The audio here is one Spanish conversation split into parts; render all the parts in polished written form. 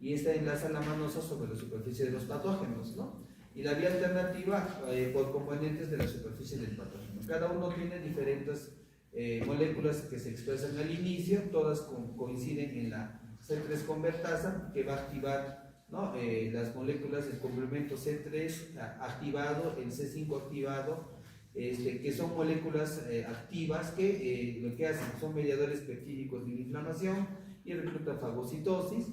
y esta enlaza la manosa sobre la superficie de los patógenos, ¿no? Y la vía alternativa por componentes de la superficie del patógeno. Cada uno tiene diferentes moléculas que se expresan al inicio, todas coinciden en la C3 convertasa, que va a activar, ¿no? Las moléculas del complemento C3 activado, el C5 activado, que son moléculas activas que lo que hacen son mediadores peptídicos de inflamación y reclutan fagocitosis.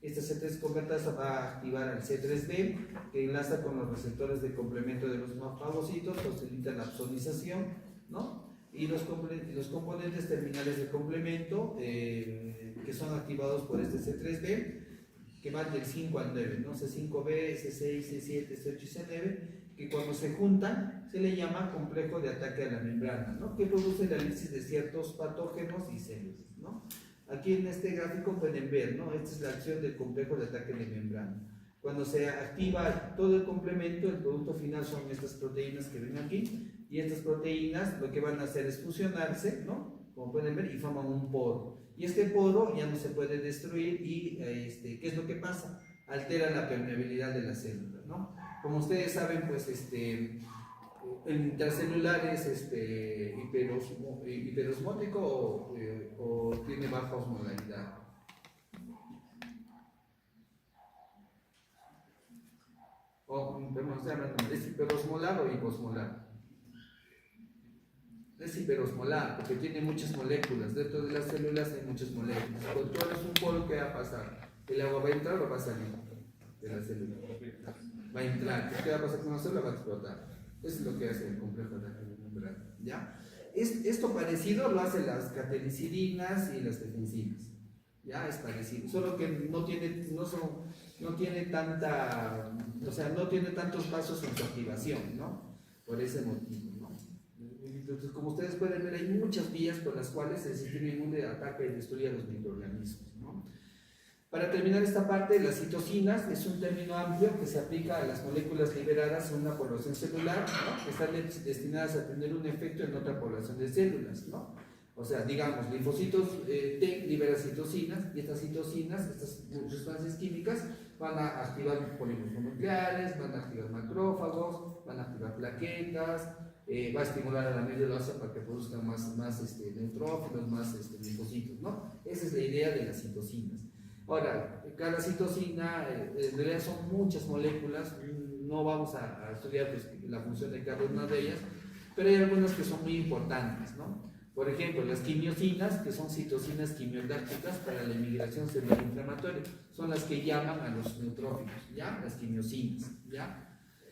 Esta C3 convertasa va a activar al C3b, que enlaza con los receptores de complemento de los fagocitos, facilita la absonización, ¿no? Y los componentes terminales de complemento que son activados por este C3b, que van del 5 al 9, ¿no? C5b, C6, C7, C8 y C9, que cuando se juntan se le llama complejo de ataque a la membrana, ¿no? Que produce la lisis de ciertos patógenos y células, ¿no? Aquí en este gráfico pueden ver, ¿no? Esta es la acción del complejo de ataque de membrana. Cuando se activa todo el complemento, el producto final son estas proteínas que ven aquí, y estas proteínas lo que van a hacer es fusionarse, ¿no? Como pueden ver, y forman un poro. Y este poro ya no se puede destruir y, ¿qué es lo que pasa? Altera la permeabilidad de la célula, ¿no? Como ustedes saben, pues, el intracelular es hiperosmótico o tiene baja osmolaridad. ¿Es hiperosmolar o hiposmolar? Es hiperosmolar porque tiene muchas moléculas. Dentro de las células hay muchas moléculas. Cuando tú abres un poro, ¿qué va a pasar? ¿El agua va a entrar o va a salir de la célula? Va a entrar. ¿Qué va a pasar con la célula? Va a explotar. Eso es lo que hace el complejo de ataque de membrana, ¿ya? Esto parecido lo hacen las catenicilinas y las defensinas, ¿ya? Es parecido, solo que no tiene tanta, o sea, no tiene tantos pasos en su activación, ¿no? Por ese motivo, ¿no? Entonces, como ustedes pueden ver, hay muchas vías por las cuales el sistema inmune ataca y destruye a los microorganismos, ¿no? Para terminar esta parte, las citocinas es un término amplio que se aplica a las moléculas liberadas en una población celular, ¿no? Que están destinadas a tener un efecto en otra población de células, ¿no? O sea, digamos, linfocitos T libera citocinas, y estas citocinas, estas sustancias químicas, van a activar polímeros nucleares, van a activar macrófagos, van a activar plaquetas, va a estimular a la médula ósea para que produzcan más neutrófilos, más linfocitos, ¿no? Esa es la idea de las citocinas. Ahora, cada citocina, en realidad son muchas moléculas, no vamos a estudiar pues, la función de cada una de ellas, pero hay algunas que son muy importantes, ¿no? Por ejemplo, las quimiosinas, que son citocinas quimiotácticas para la inmigración celular inflamatoria, son las que llaman a los neutrófilos, ¿ya? Las quimiosinas, ¿ya?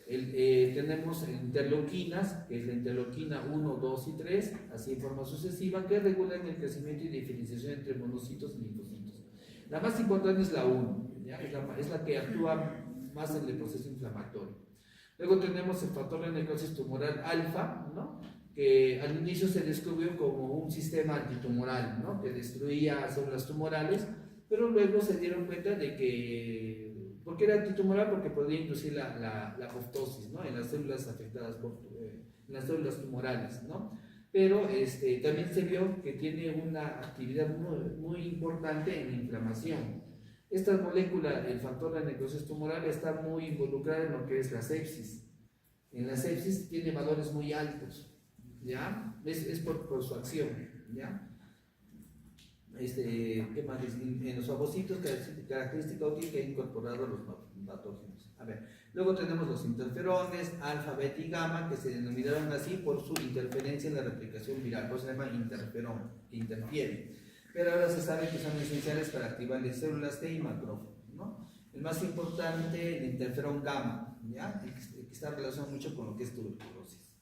Tenemos interleuquinas, que es la interleuquina 1, 2 y 3, así en forma sucesiva, que regulan el crecimiento y diferenciación entre monocitos y linfocitos. La más importante es la 1, ¿ya? Es la que actúa más en el proceso inflamatorio. Luego tenemos el factor de necrosis tumoral alfa, ¿no? Que al inicio se descubrió como un sistema antitumoral, ¿no? Que destruía células tumorales, pero luego se dieron cuenta de que, ¿por qué era antitumoral? Porque podía inducir la apoptosis, ¿no? En las células afectadas en las células tumorales, ¿no? Pero también se vio que tiene una actividad muy, muy importante en la inflamación. Esta molécula, el factor de necrosis tumoral, está muy involucrada en lo que es la sepsis. En la sepsis tiene valores muy altos, ¿ya? Es por su acción, ¿ya? ¿Qué más? En los fagocitos, característica útil que ha incorporado los patógenos. A ver, luego tenemos los interferones, alfa, beta y gamma, que se denominaron así por su interferencia en la replicación viral, por eso se llama interferón, que interfiere. Pero ahora se sabe que son esenciales para activar las células T y macrófagos, ¿no? El más importante, el interferón gamma, ¿ya? Que está relacionado mucho con lo que es tuberculosis.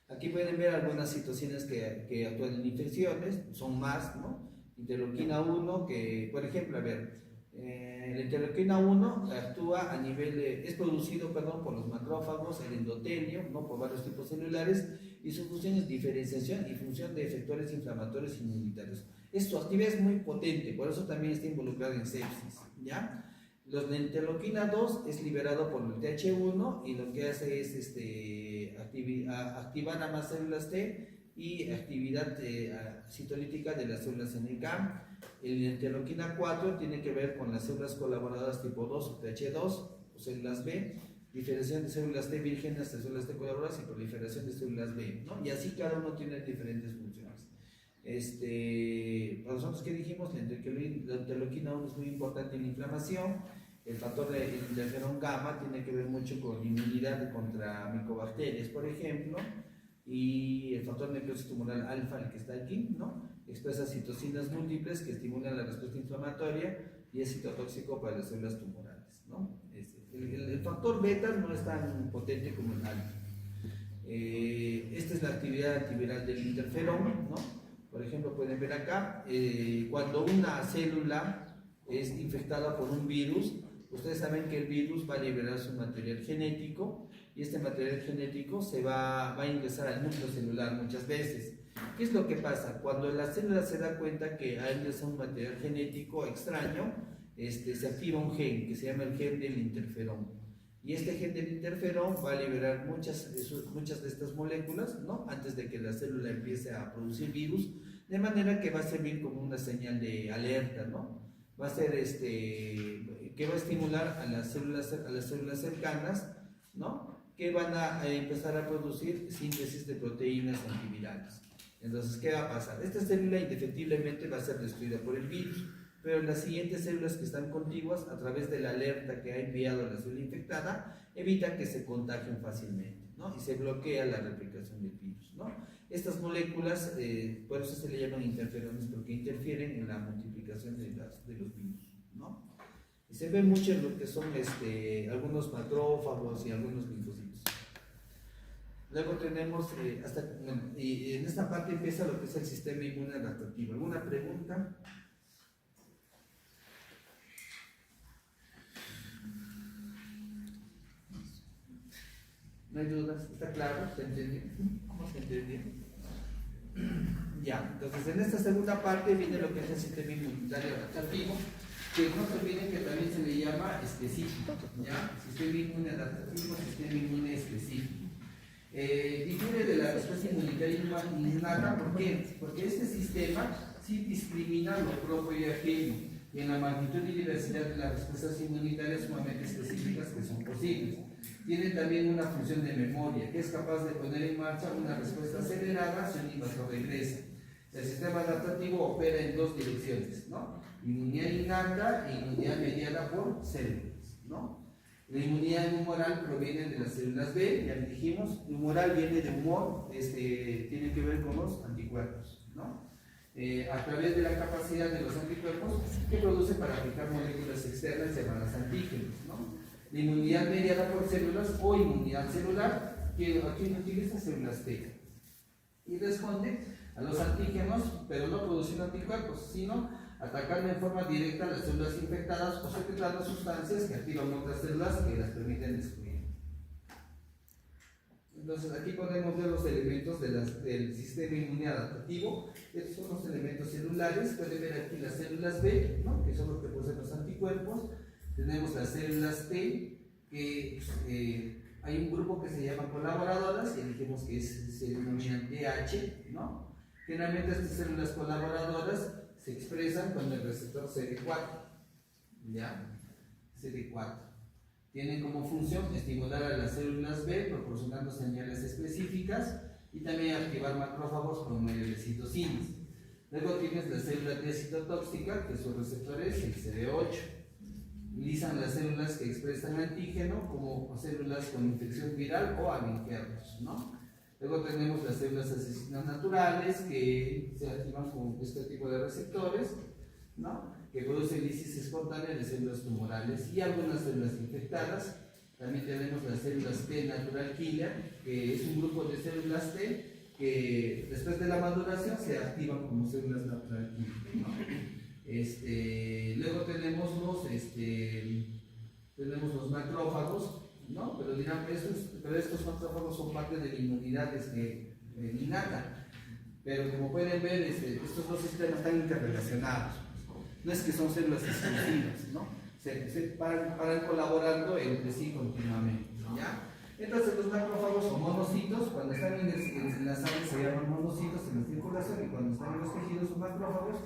Aquí pueden ver algunas citocinas que actúan en infecciones, son más, ¿no? Interleuquina 1, que, por ejemplo, a ver, la interleuquina 1 actúa a nivel es producido, perdón, por los macrófagos, el endotelio, ¿no? Por varios tipos celulares, y su función es diferenciación y función de efectores inflamatorios inmunitarios. Su actividad es muy potente, por eso también está involucrada en sepsis, ¿ya? La interleuquina 2 es liberado por el TH1 y lo que hace es activar a más células T y actividad citolítica de las células NK. El interleuquina 4 tiene que ver con las células colaboradoras tipo 2 o TH2 o células B, diferenciación de células T vírgenes de células T colaboradoras y proliferación de células B, ¿no? Y así cada uno tiene diferentes funciones. Para nosotros que dijimos, la interleuquina 1 es muy importante en la inflamación. El factor de interferón gamma tiene que ver mucho con inmunidad contra micobacterias, por ejemplo, y el factor necrosis tumoral alfa, el que está aquí, ¿no? Expresa citocinas múltiples que estimulan la respuesta inflamatoria y es citotóxico para las células tumorales, ¿no? El factor beta no es tan potente como el alfa. Esta es la actividad antiviral del interferón, ¿no? Por ejemplo, pueden ver acá, cuando una célula es infectada por un virus, ustedes saben que el virus va a liberar su material genético y este material genético va a ingresar al núcleo celular muchas veces. ¿Qué es lo que pasa? Cuando la célula se da cuenta que ha ingresado un material genético extraño, se activa un gen que se llama el gen del interferón. Y este gen del interferón va a liberar muchas de estas moléculas, ¿no? Antes de que la célula empiece a producir virus, de manera que va a servir como una señal de alerta, ¿no? Va a ser que va a estimular a las células cercanas, ¿no? Que van a empezar a producir síntesis de proteínas antivirales. Entonces, ¿qué va a pasar? Esta célula indefectiblemente va a ser destruida por el virus, pero las siguientes células que están contiguas, a través de la alerta que ha enviado la célula infectada, evitan que se contagien fácilmente, ¿no? Y se bloquea la replicación del virus, ¿no? Estas moléculas, por eso se le llaman interferones, porque interfieren en la multiplicación de los virus, ¿no? Y se ve mucho en lo que son algunos macrófagos y algunos linfocitos. Luego tenemos, y en esta parte empieza lo que es el sistema inmune adaptativo. ¿Alguna pregunta? ¿No hay dudas? ¿Está claro? ¿Se entendió? ¿Cómo se entendió? Ya, entonces en esta segunda parte viene lo que es el sistema inmunitario adaptativo, que no se olviden que también se le llama específico, ¿ya? Sistema inmune adaptativo, sistema inmune específico. Difiere de la respuesta inmunitaria innata, ¿por qué? Porque este sistema sí discrimina lo propio y ajeno, y en la magnitud y diversidad de las respuestas inmunitarias sumamente específicas que son posibles. Tiene también una función de memoria, que es capaz de poner en marcha una respuesta acelerada si un invasor regresa. El sistema adaptativo opera en dos direcciones, ¿no? Inmunidad innata e inmunidad mediada por células, ¿no? La inmunidad humoral proviene de las células B, ya dijimos. Humoral viene de humor, tiene que ver con los anticuerpos, ¿no? A través de la capacidad de los anticuerpos que produce para aplicar moléculas externas llamadas antígenos, ¿no? La inmunidad mediada por células o inmunidad celular, que aquí utiliza células T y responde a los antígenos, pero no produciendo anticuerpos, sino atacando en forma directa a las células infectadas o secretando sustancias que activan otras células que las permiten destruir. Entonces aquí podemos ver los elementos del sistema inmune adaptativo. Estos son los elementos celulares. Pueden ver aquí las células B, ¿no? Que son los que poseen los anticuerpos. Tenemos las células T, que hay un grupo que se llama colaboradoras, y dijimos que se denominan TH, ¿no? Generalmente estas células colaboradoras se expresan con el receptor CD4, ¿ya? CD4. Tienen como función estimular a las células B proporcionando señales específicas y también activar macrófagos por medio de citocinas. Luego tienes la célula T citotóxica, que su receptor es el CD8. Lisan las células que expresan antígeno como células con infección viral o amigernos, ¿no? Luego tenemos las células asesinas naturales que se activan con este tipo de receptores, ¿no? Que producen lisis espontánea de células tumorales y algunas células infectadas. También tenemos las células T natural killer, que es un grupo de células T que después de la maduración se activan como células natural killer, ¿no? Luego tenemos los macrófagos, ¿no? Pero dirán, pero estos macrófagos son parte de la inmunidad innata. Pero como pueden ver, estos dos sistemas están interrelacionados. No es que son células exclusivas, ¿no? Se paran colaborando entre sí continuamente, ¿ya? Entonces los macrófagos son monocitos. Cuando están en la sangre se llaman monocitos en la circulación, y cuando están en los tejidos son macrófagos.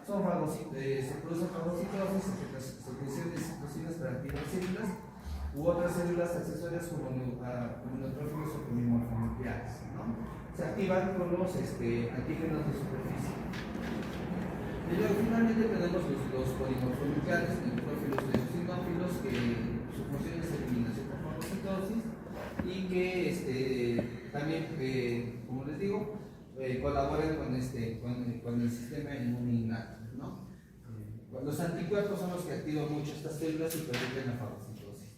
se producen fagocitosis, secreciones citocinas para activar células u otras células accesorias como neutrófilos o polimorfonucleares, ¿no? Se activan con los antígenos de superficie. Y luego finalmente tenemos los polimorfonucleares, neutrófilos y eosinófilos, que su función es eliminación por fagocitosis y que también, como les digo, colaboran con el sistema inmune innato, ¿no? Los anticuerpos son los que activan mucho estas células y permiten la fagocitosis.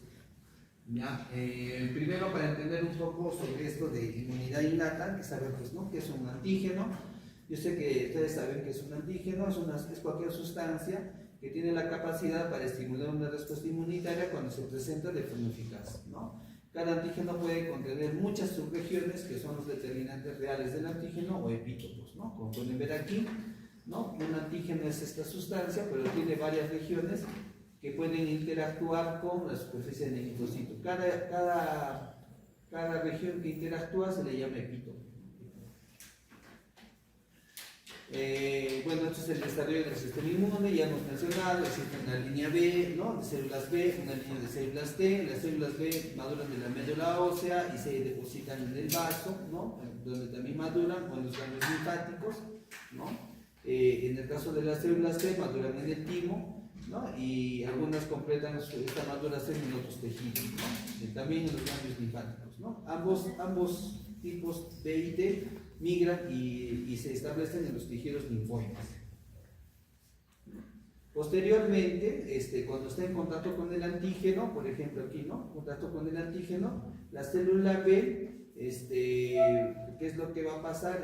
¿Ya? Primero, para entender un poco sobre esto de inmunidad innata, que saber pues, ¿no? que es un antígeno. Yo sé que ustedes saben que es un antígeno, es cualquier sustancia que tiene la capacidad para estimular una respuesta inmunitaria cuando se presenta de forma eficaz, ¿no? Cada antígeno puede contener muchas subregiones que son los determinantes reales del antígeno o epítopos, ¿no? Como pueden ver aquí, ¿no? Un antígeno es esta sustancia, pero tiene varias regiones que pueden interactuar con la superficie del linfocito. Cada región que interactúa se le llama epítopo. Bueno, esto es el desarrollo del sistema inmune, ya hemos mencionado, existe una línea B, ¿no? De células B, una línea de células T. Las células B maduran de la médula ósea y se depositan en el vaso, ¿no? Donde también maduran, o en los ganglios linfáticos, ¿no? En el caso de las células T, maduran en el timo, ¿no? Y algunas completan esta maduración en otros tejidos, ¿no? También en los ganglios linfáticos, ¿no? Ambos tipos B y T migran y se establecen en los tejidos linfóides. Posteriormente, cuando está en contacto con el antígeno, por ejemplo aquí, ¿no? Contacto con el antígeno, la célula B, ¿qué es lo que va a pasar?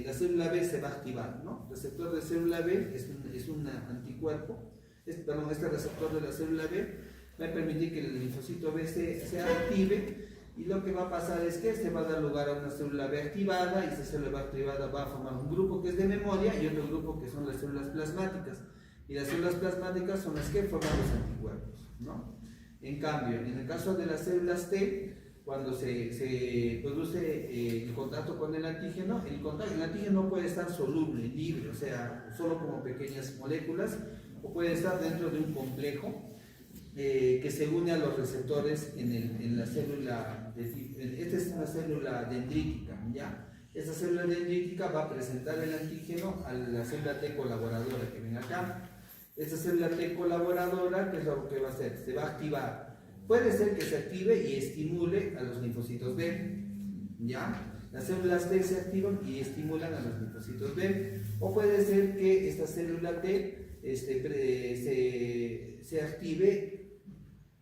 La célula B se va a activar, ¿no? El receptor de célula B es un anticuerpo, este receptor de la célula B va a permitir que el linfocito B se active. Y lo que va a pasar es que se va a dar lugar a una célula B activada, y esa célula B activada va a formar un grupo que es de memoria y otro grupo que son las células plasmáticas. Y las células plasmáticas son las que forman los anticuerpos, ¿no? En cambio, en el caso de las células T, cuando se produce el contacto con el antígeno, el antígeno puede estar soluble, libre, o sea, solo como pequeñas moléculas, o puede estar dentro de un complejo que se une a los receptores en la célula. Esta es una célula dendrítica, ¿ya? Esta célula dendrítica va a presentar el antígeno a la célula T colaboradora que ven acá. Esta célula T colaboradora, ¿qué es lo que va a hacer? Se va a activar. Puede ser que se active y estimule a los linfocitos B, ¿ya? Las células T se activan y estimulan a los linfocitos B. O puede ser que esta célula T se active,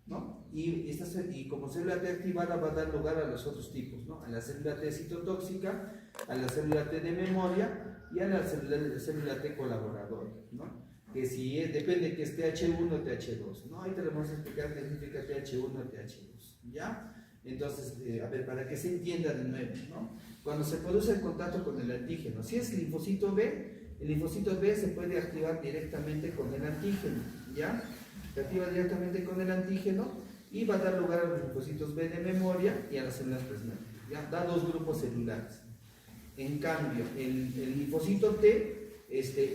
¿no? Y como célula T activada va a dar lugar a los otros tipos, ¿no? A la célula T citotóxica, a la célula T de memoria y a la célula T colaboradora, ¿no? Que si depende que es TH1 o TH2, ¿no? Ahí te lo vamos a explicar qué significa TH1 o TH2, ¿ya? Entonces, a ver, para que se entienda de nuevo, ¿no? Cuando se produce el contacto con el antígeno, si es linfocito B, el linfocito B se puede activar directamente con el antígeno, ¿ya? Se activa directamente con el antígeno y va a dar lugar a los linfocitos B de memoria y a las células plasmáticas, ¿ya? Da dos grupos celulares. En cambio, el linfocito T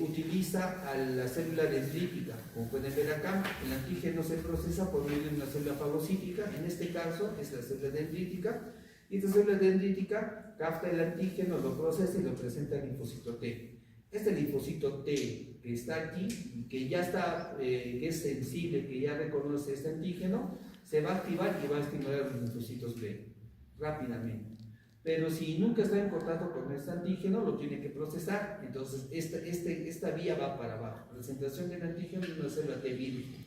utiliza a la célula dendrítica. Como pueden ver acá, el antígeno se procesa por medio de una célula fagocítica, en este caso es la célula dendrítica, y esta célula dendrítica capta el antígeno, lo procesa y lo presenta al linfocito T. Este linfocito T que está aquí, que ya está, que es sensible, que ya reconoce este antígeno, se va a activar y va a estimular a los linfocitos B rápidamente. Pero si nunca está en contacto con este antígeno, lo tiene que procesar. Entonces esta vía va para abajo. Presentación del antígeno en una célula T virgen.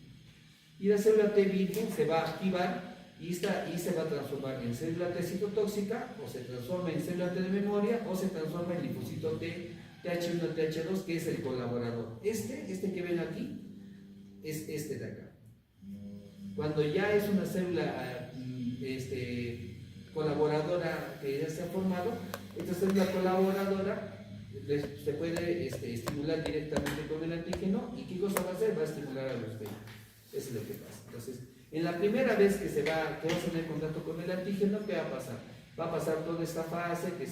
Y la célula T virgen se va a activar y se va a transformar en célula T citotóxica, o se transforma en célula T de memoria, o se transforma en linfocito T, TH1, TH2, que es el colaborador. Este que ven aquí, es este de acá. Cuando ya es una célula colaboradora que ya se ha formado, esta célula colaboradora se puede estimular directamente con el antígeno. ¿Y qué cosa va a hacer? Va a estimular a los B. Eso es lo que pasa. Entonces, en la primera vez que va a tener contacto con el antígeno, ¿qué va a pasar? va a pasar toda esta fase que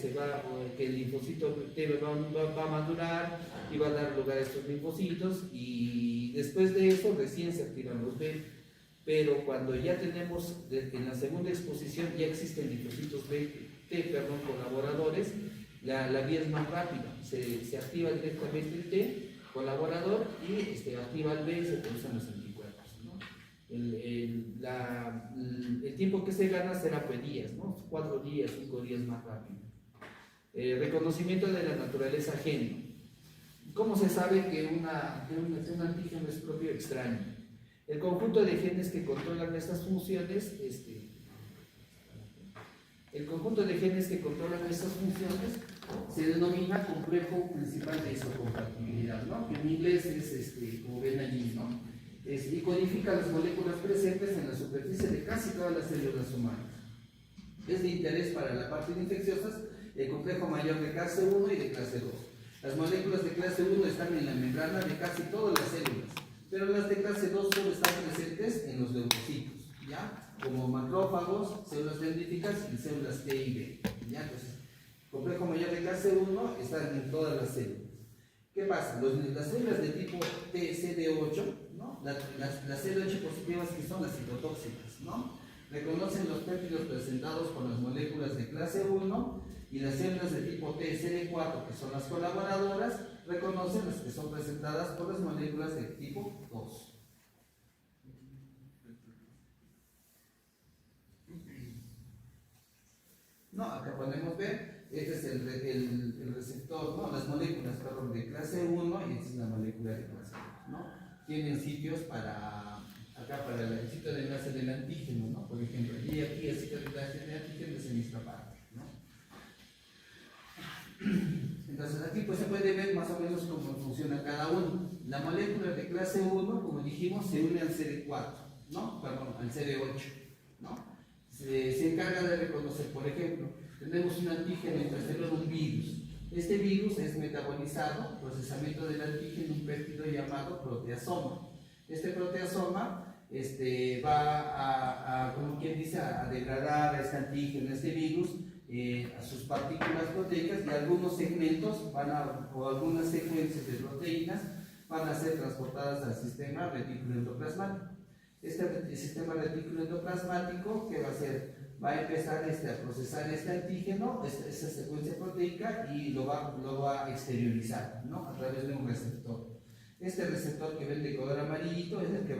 el linfocito T va a madurar y va a dar lugar a estos linfocitos, y después de eso recién se activan los B. Pero cuando ya tenemos en la segunda exposición ya existen linfocitos colaboradores, la vía es más rápida, se activa directamente el T colaborador y activa el B y se producen los anticuerpos, ¿no? El tiempo que se gana será pues días, ¿no? 4 días, 5 días más rápido. Reconocimiento de la naturaleza gen. ¿Cómo se sabe que un antígeno es propio o extraño? El conjunto de genes que controlan estas funciones, se denomina complejo principal de isocompatibilidad, ¿no? Que en inglés es, como ven allí, ¿no? Y codifica las moléculas presentes en la superficie de casi todas las células humanas. Es de interés para la parte de infecciosas el complejo mayor de clase 1 y de clase 2. Las moléculas de clase 1 están en la membrana de casi todas las células, pero las de clase 2 solo están presentes en los leucocitos, ¿ya? Como macrófagos, células dendríticas y células T y B, ¿ya? Entonces, complejo mayor de clase 1 están en todas las células. ¿Qué pasa? Las células de tipo TCD8, ¿no? Las CD8 positivas, que son las citotóxicas, ¿no? Reconocen los péptidos presentados por las moléculas de clase 1, y las células de tipo TCD4, que son las colaboradoras, reconocen las que son presentadas por las moléculas de tipo 2. No, acá podemos ver, este es el receptor, ¿no? Las moléculas, perdón, de clase 1, y esta es la molécula de clase 2, ¿no? Tienen sitios para el sitio de enlace del antígeno, ¿no? Por ejemplo, aquí el sitio de enlace del antígeno es en esta parte, ¿no? Entonces aquí pues se puede ver más o menos cómo funciona cada uno. La molécula de clase 1, como dijimos, se une al CD4, ¿no? Perdón, al CD8, ¿no? Se encarga de reconocer, por ejemplo, tenemos un antígeno intracelular, un virus. Este virus es metabolizado, procesamiento del antígeno, un péptido llamado proteasoma. Este proteasoma va como quien dice, a degradar a este antígeno, a este virus, a sus partículas proteicas, y algunos segmentos o algunas secuencias de proteínas van a ser transportadas al sistema retículo endoplasmático. Este sistema retículo endoplasmático, ¿qué va a hacer? Va a empezar a procesar este antígeno, esa secuencia proteica, y lo va a exteriorizar, ¿no? A través de un receptor. Este receptor que ven de color amarillito es el que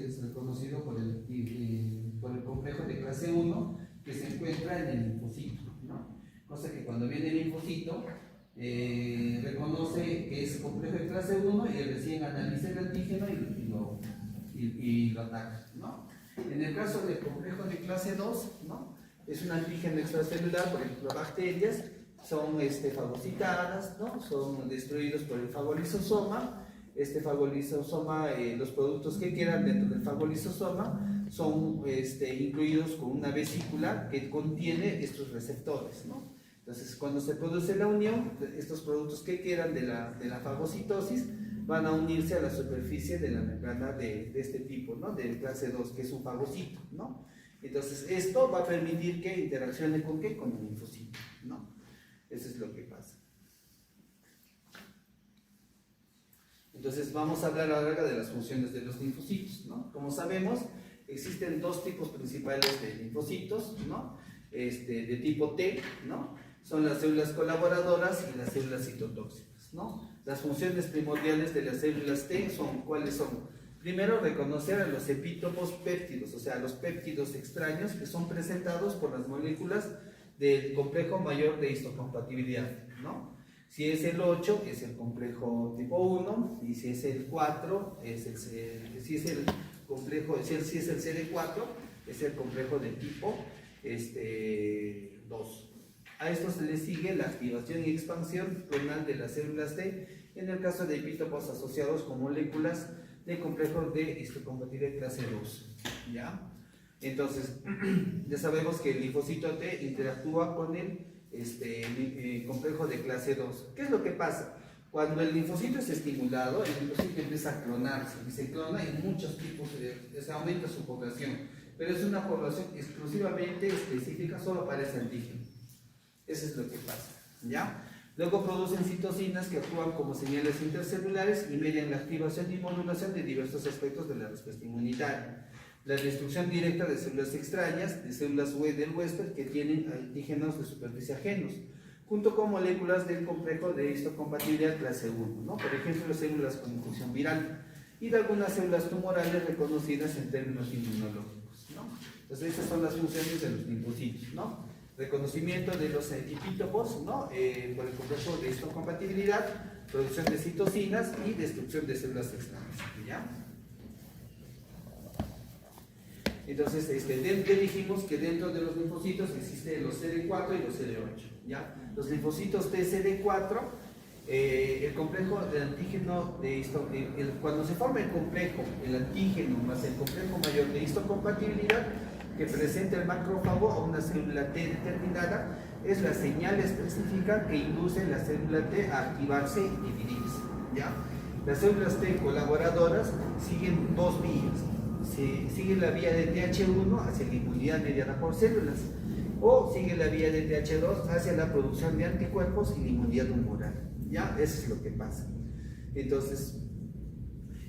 es reconocido por el complejo de clase 1, que se encuentra en el linfocito, ¿no? Cosa que cuando viene el linfocito reconoce que es complejo de clase 1 y recién analiza el antígeno y lo ataca, ¿no? En el caso del complejo de clase 2, ¿no? Es un antígeno extracelular, por ejemplo, bacterias, son fagocitadas, ¿no? Son destruidos por el fagolisosoma. Este fagolisosoma, los productos que quedan dentro del fagolisosoma son incluidos con una vesícula que contiene estos receptores, ¿no? Entonces, cuando se produce la unión, estos productos que quedan de la fagocitosis van a unirse a la superficie de la membrana de este tipo, ¿no? De clase 2, que es un fagocito, ¿no? Entonces, esto va a permitir que interaccione con ¿qué? Con el linfocito, ¿no? Eso es lo que pasa. Entonces, vamos a hablar ahora de las funciones de los linfocitos, ¿no? Como sabemos, existen dos tipos principales de linfocitos, ¿no? De tipo T, ¿no? Son las células colaboradoras y las células citotóxicas, ¿no? Las funciones primordiales de las células T son, ¿cuáles son? Primero, reconocer a los epítopos péptidos, o sea, a los péptidos extraños que son presentados por las moléculas del complejo mayor de histocompatibilidad, ¿no? Si es el 8, es el complejo tipo 1, y si es el 4, si es el CD4, es el complejo de tipo 2. A esto se le sigue la activación y expansión clonal de las células T, en el caso de epítopos asociados con moléculas de complejos de histocompatibilidad clase 2, ¿ya? Entonces, ya sabemos que el linfocito T interactúa con el complejo de clase 2. ¿Qué es lo que pasa? Cuando el linfocito es estimulado, el linfocito empieza a clonarse, y se clona en muchos tipos, se aumenta su población. pero es una población exclusivamente específica solo para ese antígeno. Eso es lo que pasa, ¿ya? Luego producen citocinas que actúan como señales intercelulares y median la activación y modulación de diversos aspectos de la respuesta inmunitaria. La destrucción directa de células extrañas, de células del huésped que tienen antígenos de superficie ajenos, junto con moléculas del complejo de histocompatibilidad clase 1, ¿no? Por ejemplo, células con infección viral y de algunas células tumorales reconocidas en términos inmunológicos, ¿no? Entonces, esas son las funciones de los linfocitos, ¿no? Reconocimiento de los epítopos, ¿no? Por el complejo de histocompatibilidad, producción de citocinas y destrucción de células extrañas, ¿ya? Entonces, dijimos que dentro de los linfocitos existen los CD4 y los CD8, ¿ya? Los linfocitos T CD4, el complejo del antígeno de cuando se forma el complejo, el antígeno más el complejo mayor de histocompatibilidad que presenta el macrófago a una célula T determinada, es la señal específica que induce a la célula T a activarse y dividirse, ¿ya? Las células T colaboradoras siguen dos vías. Sigue la vía de TH1 hacia la inmunidad mediada por células o sigue la vía de TH2 hacia la producción de anticuerpos y la inmunidad humoral, ¿ya? Eso es lo que pasa. Entonces,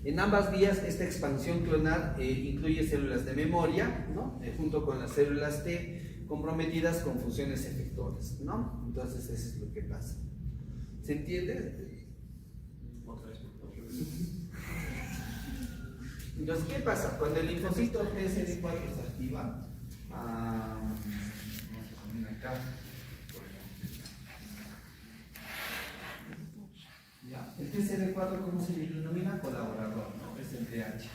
en ambas vías esta expansión clonal incluye células de memoria, ¿no? Junto con las células T comprometidas con funciones efectoras, ¿no? Entonces eso es lo que pasa. ¿Se entiende? Otra vez. Entonces, ¿qué pasa? Cuando el linfocito TCD4 se activa, vamos a poner acá, ¿ya? El TCD4, ¿cómo se denomina? Colaborador, ¿no? Es el TH.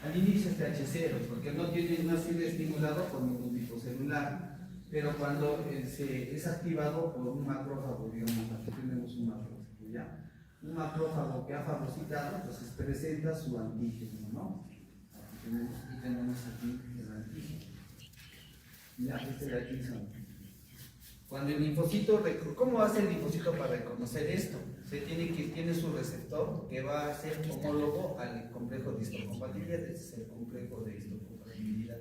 Al inicio es TH0, porque no sido estimulado por ningún tipo celular, pero cuando es activado por un macrófago, digamos, aquí tenemos un macrófago, ¿ya? Un macrófago que ha fagocitado, entonces presenta su antígeno, ¿no? Y tenemos aquí el antígeno. Ya, este de aquí son. Cuando el linfocito, ¿cómo hace el linfocito para reconocer esto? Tiene su receptor que va a ser homólogo al complejo de histocompatibilidad, ese es el complejo de histocompatibilidad.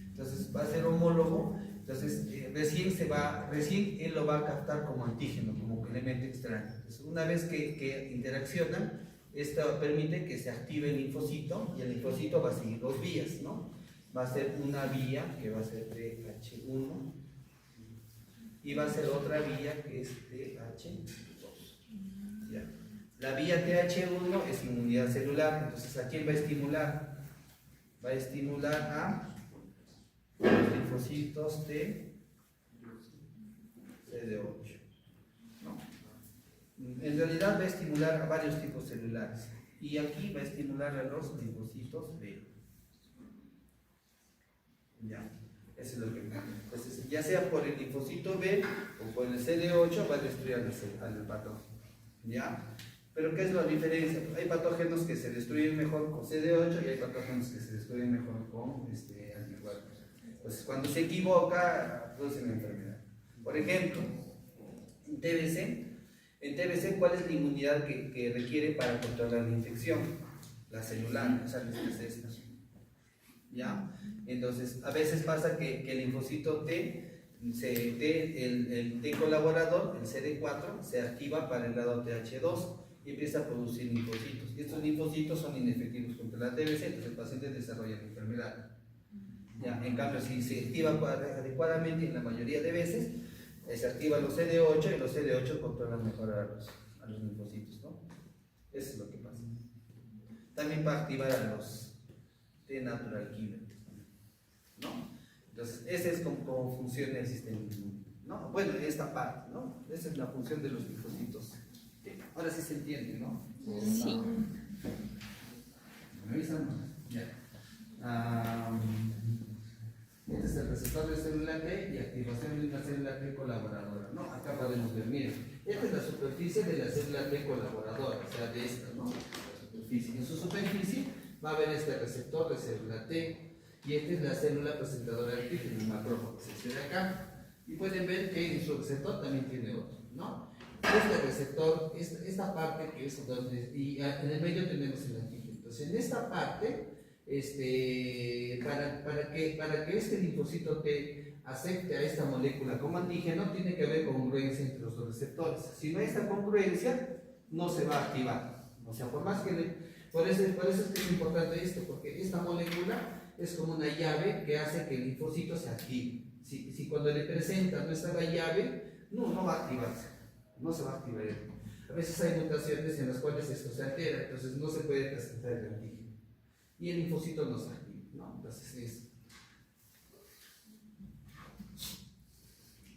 Entonces va a ser homólogo, entonces recién él lo va a captar como antígeno, como elemento extraño. Entonces, una vez que interaccionan, esto permite que se active el linfocito y el linfocito va a seguir dos vías, ¿no? Va a ser una vía que va a ser TH1 y va a ser otra vía que es TH2. ¿Ya? La vía TH1 es inmunidad celular, entonces ¿a quién va a estimular? Va a estimular a los linfocitos T CD8. En realidad va a estimular a varios tipos celulares y aquí va a estimular a los linfocitos B. Ya, eso es lo que pasa. Entonces, ya sea por el linfocito B o por el CD8 va a destruir al patógeno. ¿Ya? Pero ¿qué es la diferencia? Hay patógenos que se destruyen mejor con CD8 y hay patógenos que se destruyen mejor con anticuerpos. Entonces, cuando se equivoca, produce una enfermedad. Por ejemplo, en TBC, ¿cuál es la inmunidad que requiere para controlar la infección? La celular, o sea, es esta. ¿Ya? Entonces, a veces pasa que el linfocito el T colaborador, el CD4, se activa para el lado TH2 y empieza a producir linfocitos. Y estos linfocitos son inefectivos contra la TBC, entonces el paciente desarrolla la enfermedad. ¿Ya? En cambio, si se activa adecuadamente, en la mayoría de veces, se activan los CD8 y los CD8 controlan mejor a los linfocitos, ¿no? Eso es lo que pasa. También va a activar a los T-natural killer, ¿no? Entonces, ese es como funciona el sistema inmune, ¿no? Bueno, esta parte, ¿no? Esa es la función de los linfocitos. Ahora sí se entiende, ¿no? Sí. ¿Me avisan? Ya. Este es el receptor de célula T y activación de una célula T colaboradora, ¿no? Acá podemos ver, miren, esta es la superficie de la célula T colaboradora, o sea, de esta, ¿no? La superficie. En su superficie va a haber este receptor de célula T y esta es la célula presentadora del antígeno, el macrófago, que se ve acá. Y pueden ver que en su receptor también tiene otro, ¿no? Este receptor, esta parte que es donde, y en el medio tenemos el antígeno. Entonces, en esta parte para que este linfocito T acepte a esta molécula como antígeno, tiene que haber congruencia entre los dos receptores. Si no hay esta congruencia, no se va a activar. O sea, por eso es que es importante esto, porque esta molécula es como una llave que hace que el linfocito se active. Si cuando le presentas no está la llave, no va a activarse, no se va a activar. A veces hay mutaciones en las cuales esto se altera, entonces no se puede presentar el antígeno. Y el linfocito no se activa, ¿no? Entonces es.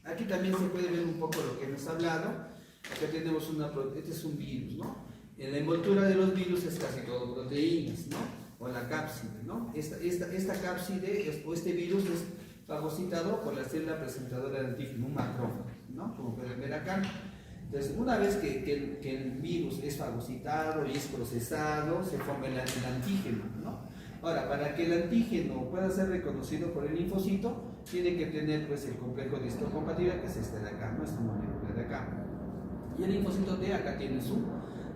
Aquí también se puede ver un poco lo que hemos hablado. Acá tenemos este es un virus, ¿no? En la envoltura de los virus es casi todo proteínas, ¿no? O la cápside, ¿no? Esta cápside o este virus es fagocitado por la célula presentadora de antígeno, un macrófago, ¿no? Como pueden ver acá. Entonces, una vez que el virus es fagocitado y es procesado, se forma el antígeno, ¿no? Ahora, para que el antígeno pueda ser reconocido por el linfocito, tiene que tener pues, el complejo de histocompatibilidad, que es este de acá, ¿no? Esta molécula de acá. Y el linfocito T acá tiene su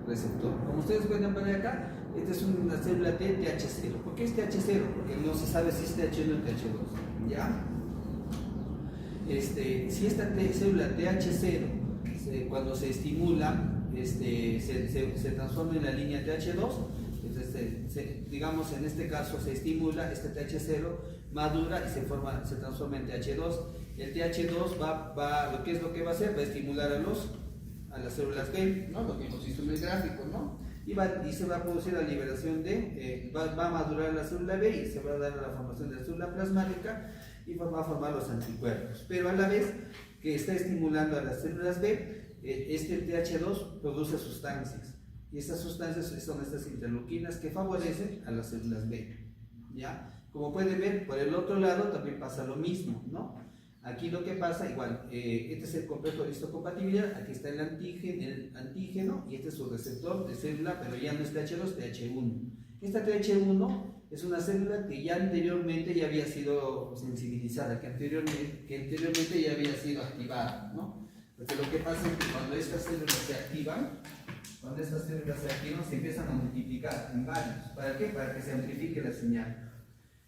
receptor. Como ustedes pueden ver acá, esta es una célula T TH0. ¿Por qué es TH0? Porque no se sabe si es TH1 o TH2. ¿Ya? Si esta célula TH0 cuando se estimula, se transforma en la línea TH2, entonces, digamos en este caso se estimula, este TH0 madura y se transforma en TH2. El TH2 lo que va a hacer, va a estimular a las células B, ¿no? Lo que hemos visto en el gráfico, ¿no? Y se va a producir la liberación va a madurar la célula B y se va a dar la formación de la célula plasmática y va a formar los anticuerpos. Pero a la vez que está estimulando a las células B, este TH2 produce sustancias. Y estas sustancias son estas interleuquinas que favorecen a las células B. ¿Ya? Como pueden ver, por el otro lado también pasa lo mismo, ¿no? Aquí lo que pasa, igual, este es el complejo de histocompatibilidad, aquí está el antígeno y este es su receptor de célula, pero ya no es TH2, TH1. Esta TH1 es una célula que ya anteriormente ya había sido sensibilizada, que anteriormente ya había sido activada, ¿no? Porque lo que pasa es que cuando estas células se activan, se empiezan a multiplicar en varios. ¿Para qué? Para que se amplifique la señal.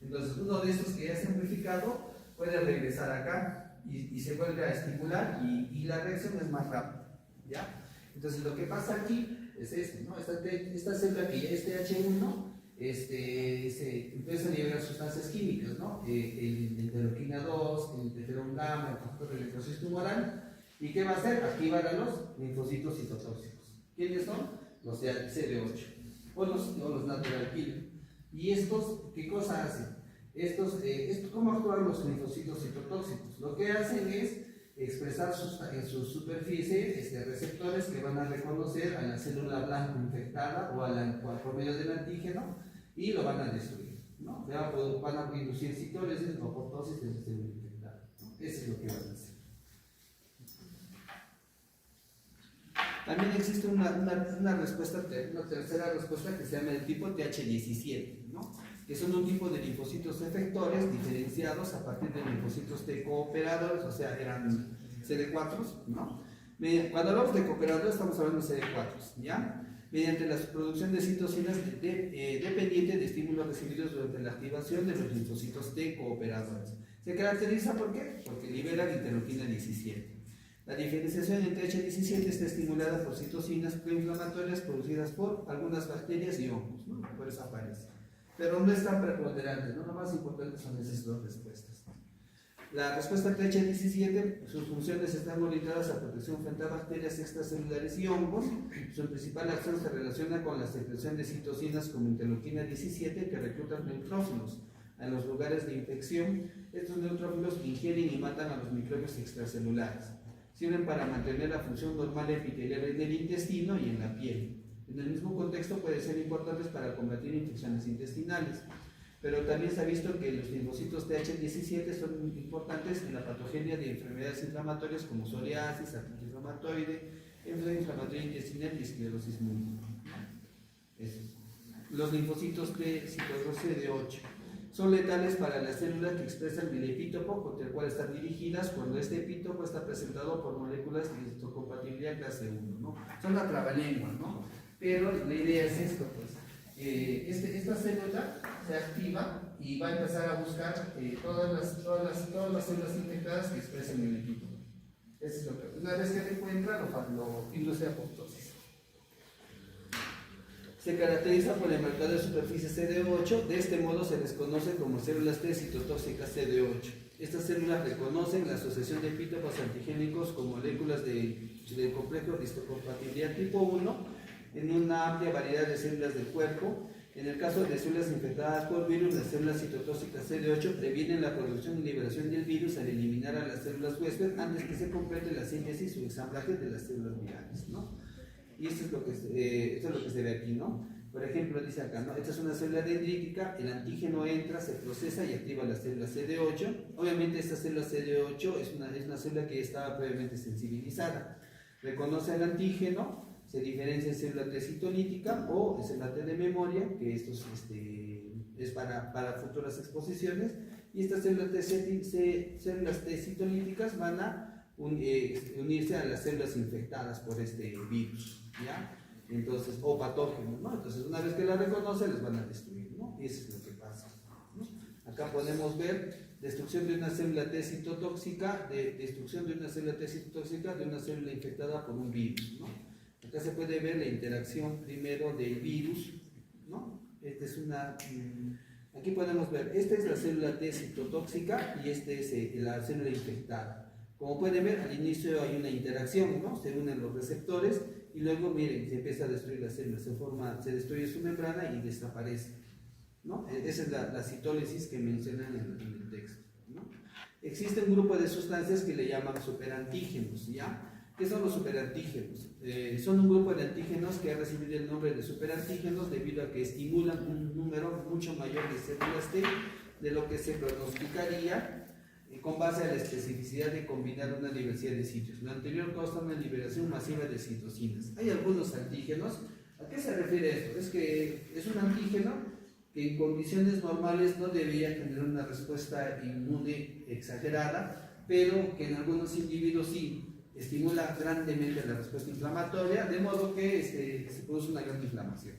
Entonces, uno de estos que ya se ha amplificado puede regresar acá y se vuelve a estimular y la reacción es más rápida, ¿ya? Entonces, lo que pasa aquí es esto, ¿no? Esta célula que ya es TH1, se empiezan a liberar sustancias químicas, ¿no? El interleuquina 2, el interferón gamma, el factor de electrosis tumoral. ¿Y qué va a hacer? Activar a los linfocitos citotóxicos. ¿Quiénes son? Los CD8 o los natural killer. ¿Y estos qué cosa hacen? ¿Cómo actúan los linfocitos citotóxicos? Lo que hacen es expresar en su superficie receptores que van a reconocer a la célula blanca infectada o por medio del antígeno y lo van a destruir, ¿no? Van a inducir citólisis o apoptosis de la célula infectada, ¿no? Eso es lo que van a hacer. También existe una tercera respuesta que se llama el tipo TH17, ¿no? Que son un tipo de linfocitos efectores diferenciados a partir de linfocitos T cooperadores, o sea, eran CD4, ¿no? Cuando hablamos de cooperadores estamos hablando de CD4, ¿ya? Mediante la producción de citocinas dependiente de estímulos recibidos durante la activación de los linfocitos T cooperadores. ¿Se caracteriza por qué? Porque liberan interleuquina 17. La diferenciación en TH17 está estimulada por citocinas proinflamatorias producidas por algunas bacterias y hongos, ¿no? Por eso aparece. Pero no es tan preponderante, ¿no? Lo más importante son esas dos respuestas. La respuesta TH17, sus funciones están orientadas a protección frente a bacterias extracelulares y hongos. Su principal acción se relaciona con la secreción de citocinas como interleuquina 17 que reclutan neutrófilos a los lugares de infección. Estos neutrófilos ingieren y matan a los microbios extracelulares. Sirven para mantener la función normal epitelial en el intestino y en la piel. En el mismo contexto pueden ser importantes para combatir infecciones intestinales, pero también se ha visto que los linfocitos TH17 son importantes en la patogenia de enfermedades inflamatorias como psoriasis, artritis reumatoide, enfermedad inflamatoria intestinal y esclerosis múltiple. Los linfocitos T CD8 son letales para las células que expresan el epítopo contra el cual están dirigidas cuando este epítopo está presentado por moléculas de histocompatibilidad clase 1, ¿no? Son la trabalengua, ¿no? Pero la idea es esto, pues, esta célula se activa y va a empezar a buscar todas las células infectadas que expresen el equipo. Eso es lo que, una vez que lo encuentra, lo induce a apoptosis. Se caracteriza por el marcador de superficie CD8, de este modo se les conoce como células T citotóxicas CD8. Estas células reconocen la asociación de epítopos antigénicos con moléculas del complejo de histocompatibilidad tipo 1 en una amplia variedad de células del cuerpo. En el caso de células infectadas por virus, las células citotóxicas CD8 previenen la producción y liberación del virus al eliminar a las células huésped antes que se complete la síntesis o ensamblaje de las células virales, ¿no? Y esto es lo que se ve aquí, ¿no? Por ejemplo, dice acá, ¿no? Esta es una célula dendrítica, el antígeno entra, se procesa y activa la célula CD8. Obviamente esta célula CD8 es una célula que estaba previamente sensibilizada. Reconoce el antígeno, se diferencia en célula T citolítica o en célula T de memoria, que esto es para futuras exposiciones, y estas células T citolíticas van a unirse a las células infectadas por este virus, ¿ya? Entonces, o patógenos, ¿no? Entonces, una vez que la reconoce, les van a destruir, ¿no? Y eso es lo que pasa, ¿no? Acá podemos ver destrucción de una célula T citotóxica, destrucción de una célula T citotóxica de una célula infectada por un virus, ¿no? Acá se puede ver la interacción primero del virus, ¿no? Aquí podemos ver, esta es la célula T citotóxica y esta es la célula infectada. Como pueden ver, al inicio hay una interacción, ¿no? Se unen los receptores y luego, miren, se empieza a destruir la célula, se destruye su membrana y desaparece, ¿no? Esa es la citólisis que mencionan en el texto, ¿no? Existe un grupo de sustancias que le llaman superantígenos, ¿ya? ¿Qué son los superantígenos? Son un grupo de antígenos que ha recibido el nombre de superantígenos debido a que estimulan un número mucho mayor de células T de lo que se pronosticaría con base a la especificidad de combinar una diversidad de sitios. Lo anterior causa una liberación masiva de citocinas. Hay algunos antígenos. ¿A qué se refiere esto? Es que es un antígeno que en condiciones normales no debería tener una respuesta inmune exagerada, pero que en algunos individuos sí estimula grandemente la respuesta inflamatoria, de modo que se produce una gran inflamación.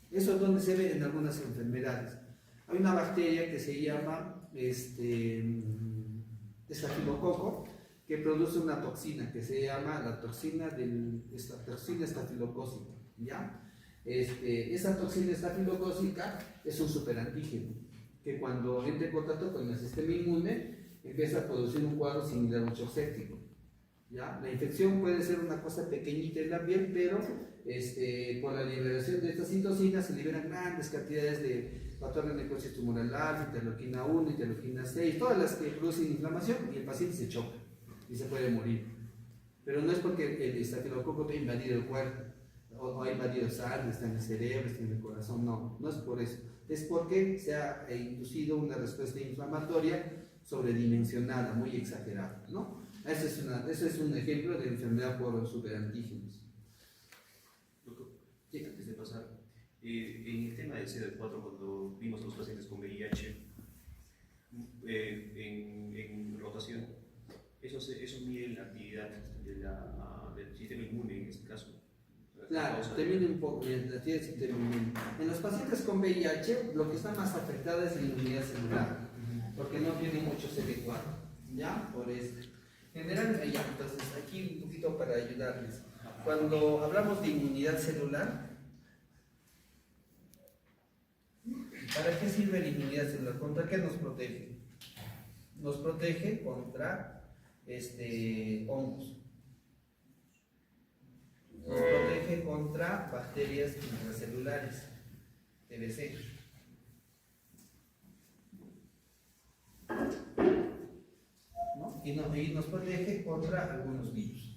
Eso es donde se ve en algunas enfermedades. Hay una bacteria que se llama estafilococo, que produce una toxina que se llama la toxina estafilocócica, ¿ya? Esa toxina estafilocócica es un superantígeno que cuando entra en contacto con el sistema inmune empieza a producir un cuadro similar a un shock séptico, ¿ya? La infección puede ser una cosa pequeñita en la piel, pero por la liberación de estas citocinas se liberan grandes cantidades de factor de necrosis tumoral alfa, interleuquina 1, interleuquina 6, todas las que producen inflamación, y el paciente se choca y se puede morir. Pero no es porque el estafilococo ha invadido el cuerpo o ha invadido sangre, está en el cerebro, está en el corazón, no es por eso. Es porque se ha inducido una respuesta inflamatoria sobredimensionada, muy exagerada, ¿no? Ese es un ejemplo de enfermedad por superantígenos. Sí, antes de pasar, en el tema del CD4, cuando vimos a los pacientes con VIH en rotación, eso mide la actividad del sistema inmune en este caso. Claro, termina un poco la actividad del sistema inmune. En los pacientes con VIH, lo que está más afectada es la inmunidad celular, porque no tiene mucho CD4, ¿ya? Por eso. Generalmente, ya, entonces aquí un poquito para ayudarles. Cuando hablamos de inmunidad celular, ¿para qué sirve la inmunidad celular? ¿Contra qué nos protege? Nos protege contra hongos. Nos protege contra bacterias intracelulares, TBC. ¿No? Y nos protege contra algunos virus.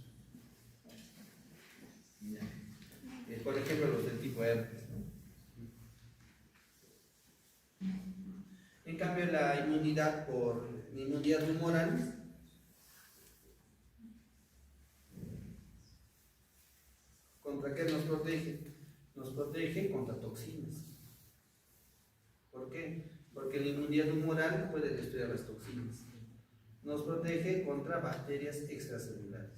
Por ejemplo, los del tipo herpes, ¿no? En cambio, la inmunidad humoral ¿contra qué nos protege? Nos protege contra toxinas. ¿Por qué? Porque la inmunidad humoral puede destruir las toxinas. Nos protege contra bacterias extracelulares.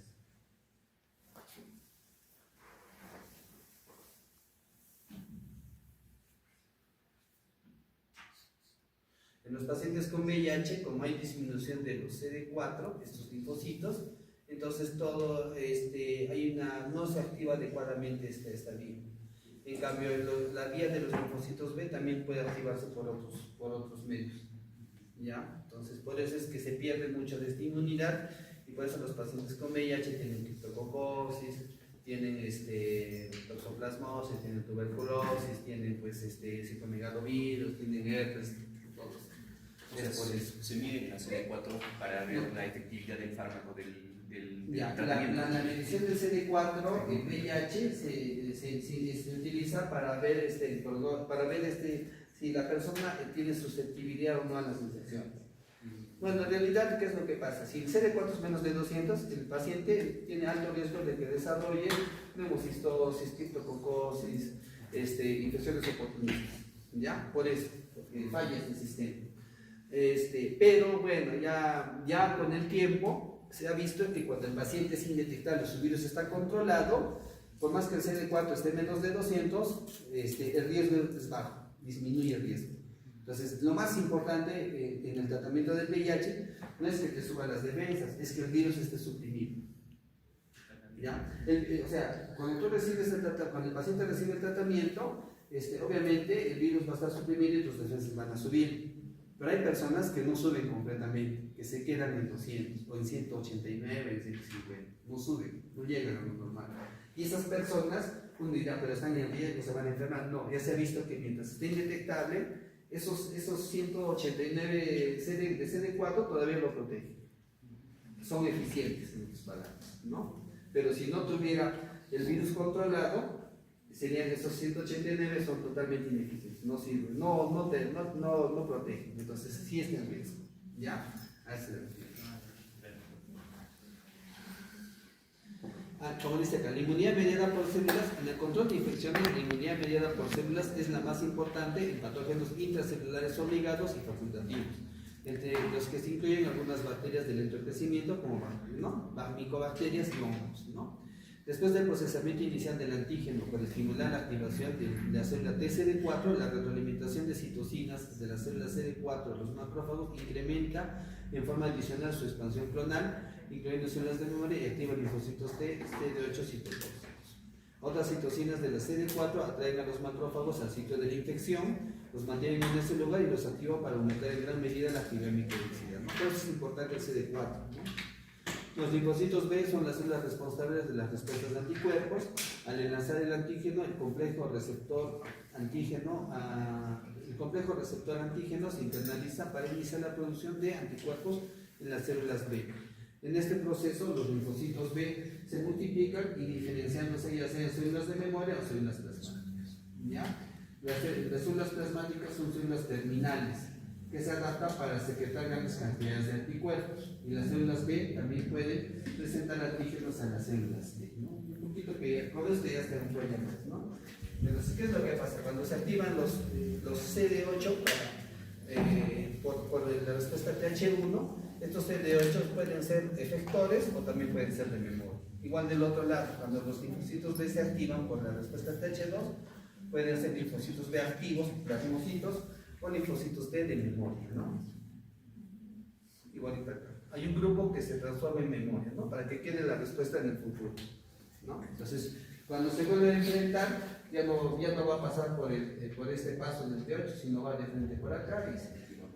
En los pacientes con VIH, como hay disminución de los CD4, estos linfocitos, entonces todo, no se activa adecuadamente esta vía. En cambio, la vía de los linfocitos B también puede activarse por otros medios. ¿Ya? Entonces, por eso es que se pierde mucho de esta inmunidad y por eso los pacientes con VIH tienen criptococosis, tienen toxoplasmosis, tienen tuberculosis, tienen pues citomegalovirus, tienen herpes, todos. O sea, se mide la CD4 para ver la efectividad del fármaco del tratamiento. La medición del CD4 en VIH se utiliza para ver, si la persona tiene susceptibilidad o no a las infecciones. Bueno, en realidad, ¿qué es lo que pasa? Si el CD4 es menos de 200, el paciente tiene alto riesgo de que desarrolle neumocistosis, criptococosis, infecciones oportunistas. ¿Ya? Por eso, porque falla este sistema. Pero bueno, ya con el tiempo se ha visto que cuando el paciente es indetectable, su virus está controlado, por más que el CD4 esté menos de 200, el riesgo es bajo, disminuye el riesgo. Entonces, lo más importante en el tratamiento del VIH no es que te suban las defensas, es que el virus esté suprimido. ¿Ya? O sea, cuando el paciente recibe el tratamiento, obviamente el virus va a estar suprimido y tus defensas van a subir. Pero hay personas que no suben completamente, que se quedan en 200 o en 189, en 150, no suben, no llegan a lo normal. Y esas personas, uno dirá, pero están en riesgo, se van a enfermar. No, ya se ha visto que mientras esté indetectable, esos 189 de CD4 todavía lo protegen. Son eficientes en otras palabras, ¿no? Pero si no tuviera el virus controlado, serían esos 189, son totalmente ineficientes, no sirven, no protegen, entonces sí está en riesgo, ¿ya? A ese le refiero. Como dice acá, la inmunidad mediada por células, en el control de infecciones, la inmunidad mediada por células es la más importante en patógenos intracelulares obligados y facultativos, entre los que se incluyen algunas bacterias de lento crecimiento, como micobacterias y hongos, ¿no? Después del procesamiento inicial del antígeno para estimular la activación de la célula TCD4, la retroalimentación de citocinas de la célula CD4 de los macrófagos incrementa en forma adicional su expansión clonal, incluyendo células de memoria, y activa linfocitos T, CD8 citotóxicos. Otras citocinas de la CD4 atraen a los macrófagos al sitio de la infección, los mantienen en ese lugar y los activan para aumentar en gran medida la actividad microbiológica, ¿no? Por eso es importante el CD4, ¿no? Los linfocitos B son las células responsables de las respuestas de anticuerpos. Al enlazar el antígeno, el complejo receptor antígeno se internaliza para iniciar la producción de anticuerpos en las células B. En este proceso, los linfocitos B se multiplican y diferenciándose ya sean células de memoria o células plasmáticas. ¿Ya? Las células plasmáticas son células terminales que se adaptan para secretar grandes cantidades de anticuerpos, y las células B también pueden presentar antígenos a las células B, ¿no? Un poquito que con esto ya está un poco más, ¿no? Entonces, ¿qué es lo que pasa? Cuando se activan los CD8 por la respuesta TH1, estos CD8 pueden ser efectores o también pueden ser de memoria. Igual del otro lado, cuando los linfocitos B se activan por la respuesta TH2, pueden ser linfocitos B activos, plasmocitos, o linfocitos T de memoria, ¿no? Igualito acá. Hay un grupo que se transforma en memoria, ¿no? Para que quede la respuesta en el futuro, ¿no? Entonces, cuando se vuelve a enfrentar, ya no va a pasar por este paso en el T8, sino va de frente por acá y se activa.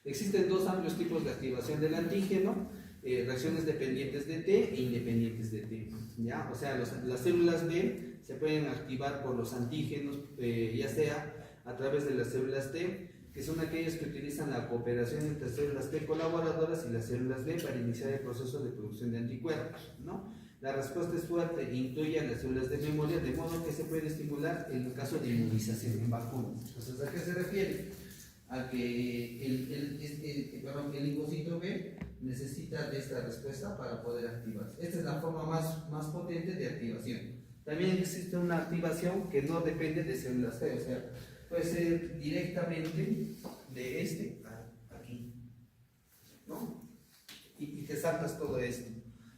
Existen dos amplios tipos de activación del antígeno, reacciones dependientes de T e independientes de T, ¿ya? O sea, las células B se pueden activar por los antígenos, ya sea a través de las células T, que son aquellas que utilizan la cooperación entre células T colaboradoras y las células B para iniciar el proceso de producción de anticuerpos, ¿no? La respuesta es fuerte e incluye a las células de memoria, de modo que se puede estimular en el caso de inmunización en vacunas. Entonces, ¿a qué se refiere? A que el linfocito B necesita de esta respuesta para poder activarse. Esta es la forma más potente de activación. También existe una activación que no depende de células T, o sea, puede ser directamente de a aquí, ¿no? Y te saltas todo esto.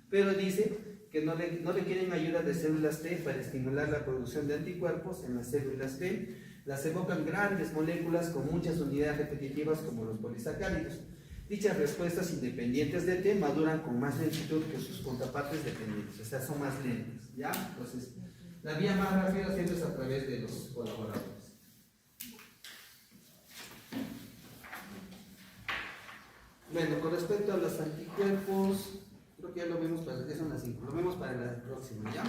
Pero dice que no requieren ayuda de células T para estimular la producción de anticuerpos en las células T, Las evocan grandes moléculas con muchas unidades repetitivas como los polisacáridos. Dichas respuestas independientes de T maduran con más lentitud que sus contrapartes dependientes, o sea, son más lentas, ¿ya? Entonces, la vía más rápida siempre es a través de los colaboradores. Bueno, con respecto a los anticuerpos, creo que ya lo vemos para, ya son las 5, lo vemos para la próxima, ¿ya?